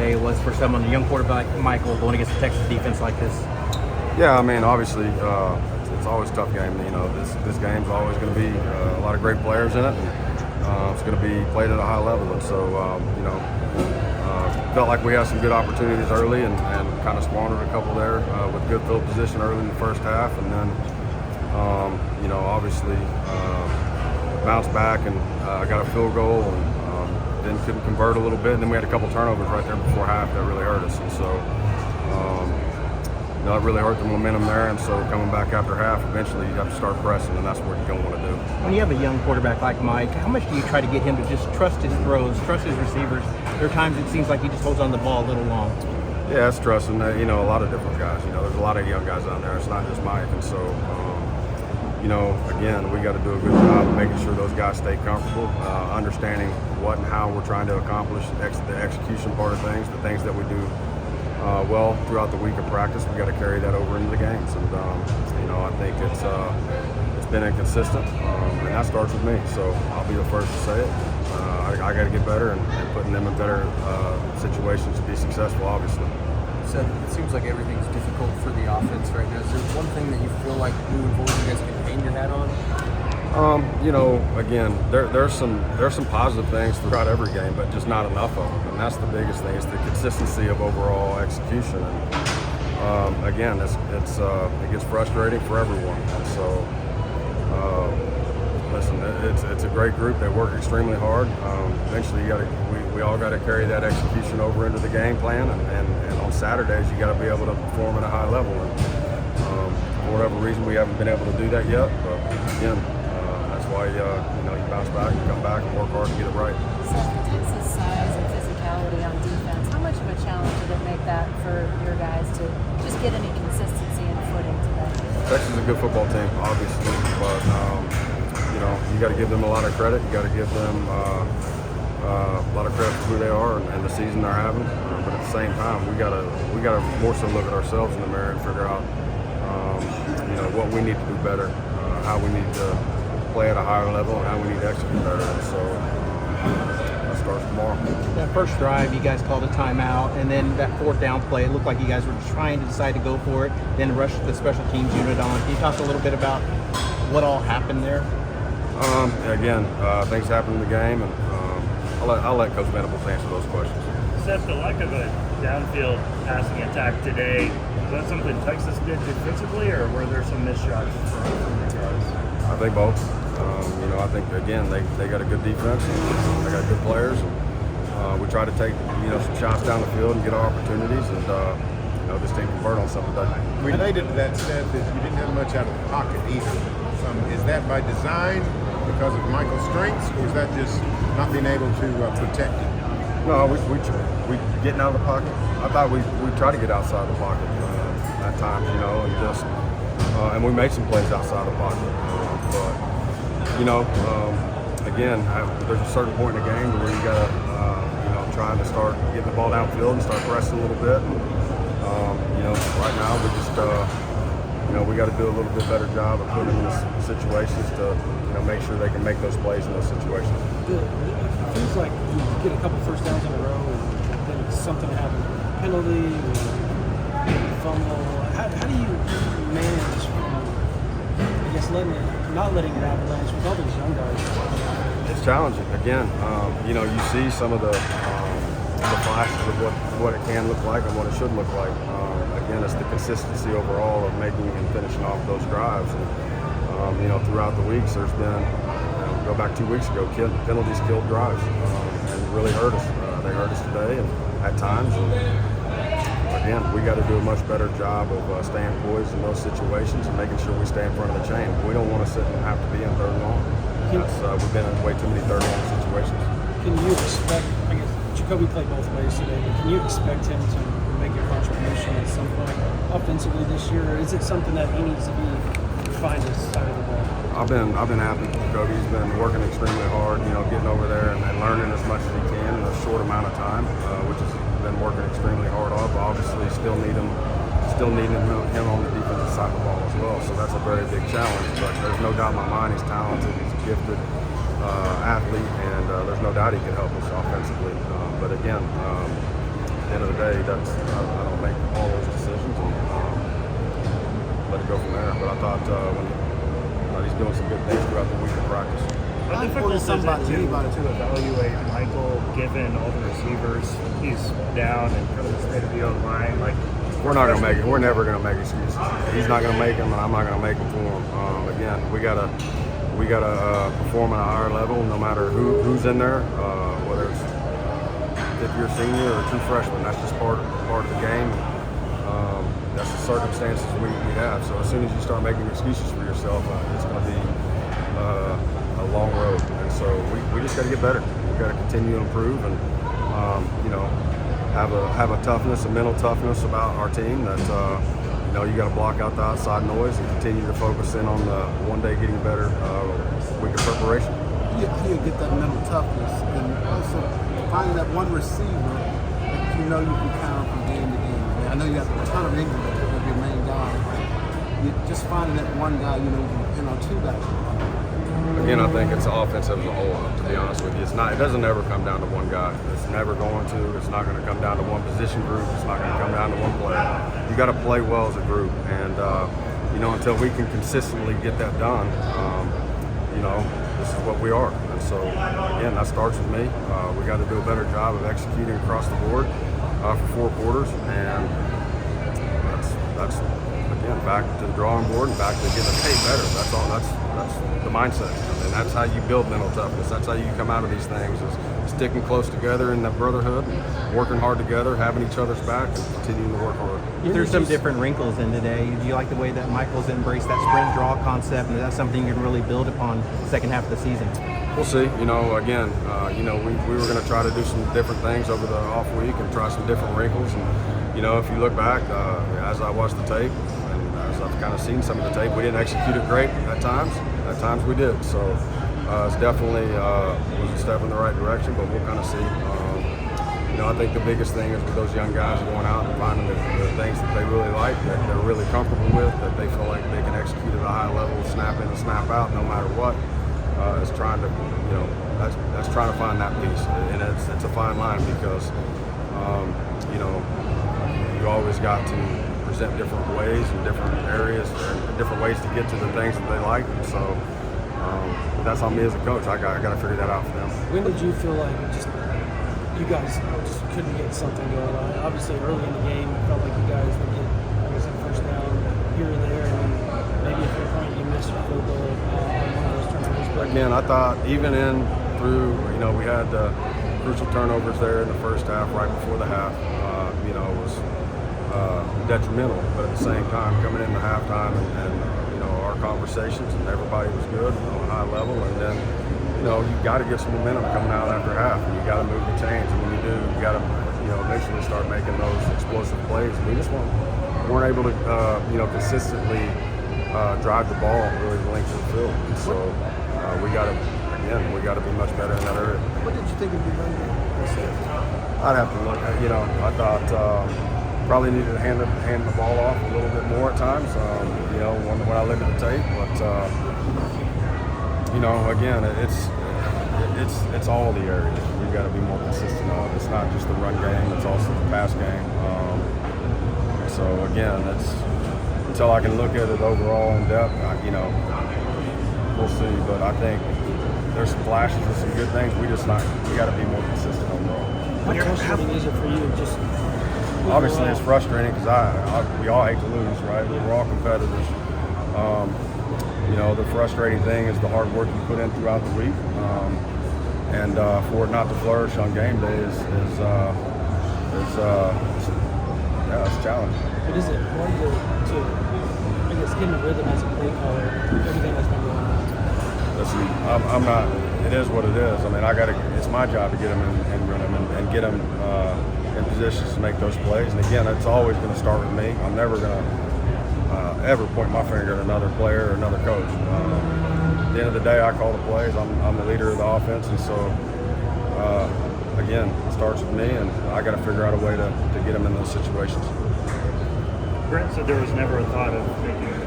today was for someone, a young quarterback like Michael, going against the Texas defense like this? Yeah, I mean, obviously, it's always a tough game. You know, this game's always going to be a lot of great players in it. And, it's going to be played at a high level, and so felt like we had some good opportunities early, and kind of squandered a couple there with good field position early in the first half, and then obviously bounced back and got a field goal, and then couldn't convert a little bit, and then we had a couple turnovers right there before half that really hurt us, and so it really hurt the momentum there. And so coming back after half, eventually you have to start pressing, and that's what you're going to want to do. When you have a young quarterback like Mike, how much do you try to get him to just trust his throws, trust his receivers? There are times it seems like he just holds on the ball a little long. Yeah, it's trusting. A lot of different guys. There's a lot of young guys out there. It's not just Mike, and so again, we got to do a good job of making sure those guys stay comfortable, understanding what and how we're trying to accomplish, the execution part of things, the things that we do well throughout the week of practice. We got to carry that over into the games, and I think it's been inconsistent, and that starts with me. So I'll be the first to say it. I got to get better and putting them in better situations to be successful, obviously. Seth, it seems like everything's difficult for the offense right now. Is there one thing that you feel like moving forward you guys can hang your hat on? Again, there's some positive things throughout every game, but just not enough of them. And that's the biggest thing, is the consistency of overall execution. And again, it gets frustrating for everyone. And so, listen, it's a great group. They work extremely hard. Eventually, we all got to carry that execution over into the game plan. And on Saturdays, you got to be able to perform at a high level. And for whatever reason, we haven't been able to do that yet. But again, that's why you bounce back and come back and work hard to get it right. Seth, Texas size and physicality on defense, how much of a challenge did it make that for your guys to just get any consistency and footing today? Texas is a good football team, obviously, but you got to give them a lot of credit. You got to give them a lot of credit for who they are and the season they're having. But at the same time, we got to more so look at ourselves in the mirror and figure out what we need to do better, how we need to play at a higher level, and how we need to execute better. And so that starts tomorrow. That first drive, you guys called a timeout, and then that fourth down play, it looked like you guys were trying to decide to go for it, then rush the special teams unit on. Can you talk a little bit about what all happened there? Again, things happen in the game, and I'll let Coach Venables answer those questions. Seth, the lack of a downfield passing attack today, is that something Texas did defensively, or were there some missed shots from the guys? I think both. I think, again, they got a good defense, and they got good players, and we try to take some shots down the field and get our opportunities, and just didn't convert on something. Related to that, Seth, is you didn't have much out of the pocket either. Is that by design because of Michael's strengths, or is that just not being able to protect it? No, we getting out of the pocket. I thought we tried to get outside the pocket at times, and just and we made some plays outside the pocket. Again, there's a certain point in the game where you got to trying to start getting the ball downfield and start pressing a little bit. And, right now we just we got to do a little bit better job of putting them in situations to make sure they can make those plays in those situations. It feels like you get a couple first downs in a row, and then something happens, penalty, or fumble. How do you manage, not letting it avalanche with all those young guys? It's challenging. Again, you see some of the flashes of what it can look like and what it should look like. Again, it's the consistency overall of making and finishing off those drives. And throughout the weeks, there's been, go back 2 weeks ago, penalties killed drives and really hurt us. They hurt us today, and at times. And again, we got to do a much better job of staying poised in those situations and making sure we stay in front of the chain. We don't want to sit and have to be in third and long. We've been in way too many third and long situations. Can you expect, Jacoby played both ways today, but can you expect him to make a contribution at some point offensively this year, or is it something that he needs to be refined his side of the ball? I've been happy with Jacoby. He's been working extremely hard, getting over there and learning as much as he can in a short amount of time, which has been working extremely hard off. Obviously, still need him on the defensive side of the ball as well. So that's a very big challenge. But there's no doubt in my mind he's talented. He's a gifted athlete, and there's no doubt he can help us offensively. But again, the end of the day, I don't make all those decisions and let it go from there. But I thought he's doing some good things throughout the week of practice. How difficult is it to evaluate Michael given all the receivers he's down and kind of the state of the O-line? Like, we're not going to make it. We're never going to make excuses. He's not going to make them, and I'm not going to make them for him. Again, we got to perform at a higher level, no matter who's in there, whether it's if you're a senior or a true freshman. That's just part of the game. That's the circumstances we have. So as soon as you start making excuses for yourself, it's going to be a long road. And so we just got to get better. We got to continue to improve and have a toughness, a mental toughness about our team that you got to block out the outside noise and continue to focus in on the one day getting better week of preparation. How do you get that mental toughness and also finding that one receiver that you know you can count from game to game? I know you have a ton of injuries of your main guy. You just finding that one guy, you can depend on two guys. Again, I think it's offensive as a whole, to be honest with you. It doesn't ever come down to one guy. It's never going to. It's not going to come down to one position group. It's not going to come down to one player. You got to play well as a group. And, until we can consistently get that done, this is what we are. And so, again, that starts with me. We got to do a better job of executing across the board for 4 quarters. And that's again, back to the drawing board and back to getting the tape better. That's all. That's the mindset. And that's how you build mental toughness. That's how you come out of these things, is sticking close together in that brotherhood, working hard together, having each other's back, and continuing to work hard. You threw some different wrinkles in today. Do you like the way that Michael's embraced that sprint draw concept, and is that something you can really build upon second half of the season? We'll see. Again, we were going to try to do some different things over the off week and try some different wrinkles. And, if you look back, as I watched the tape, and as I've kind of seen some of the tape, we didn't execute it great at times. At times we did. So it's definitely was a step in the right direction, but we'll kind of see. I think the biggest thing is with those young guys going out and finding the things that they really like, that they're really comfortable with, that they feel like they can execute at a high level, snap in and snap out, no matter what. Is trying to, that's trying to find that piece, and it's a fine line because, you always got to present different ways and different areas and different ways to get to the things that they like. And so that's on me as a coach. I got to figure that out for them. When did you feel like you guys just couldn't get something going on? Obviously, early in the game, it felt like you guys would get, first down here and there, and maybe at that point you missed your field goal on one of those turnovers. Again, I thought even through, we had the crucial turnovers there in the first half, right before the half, was detrimental. But at the same time, coming into halftime and our conversations and everybody was good on a high level, and then you got to get some momentum coming out after half, and you got to move the chains. And when you do, you got to eventually start making those explosive plays. We just weren't able to consistently drive the ball really the length of the field. And so we got to be much better in that area. What did you think of your run game? I'd have to look. I thought probably needed to hand the ball off a little bit more at times. When I look at the tape, but again, it's all the areas we've got to be more consistent on. It's not just the run game; it's also the pass game. So again, until I can look at it overall in depth, we'll see. But I think there's some flashes of some good things. We got to be more consistent overall. How frustrating is it for you? Obviously, it's frustrating because we all hate to lose, right? We're all competitors. The frustrating thing is the hard work you put in throughout the week, and for it not to flourish on game day is it's challenging. But is it hard to get in rhythm as a play caller? Everything that's been going on. Listen, I'm not. It is what it is. I mean, it's my job to get them in rhythm and get them in positions to make those plays. And again, it's always going to start with me. I'm never going to ever point my finger at another player or another coach. At the end of the day, I call the plays. I'm the leader of the offense, and so again, it starts with me, and I got to figure out a way to get them in those situations. Brent said there was never a thought of making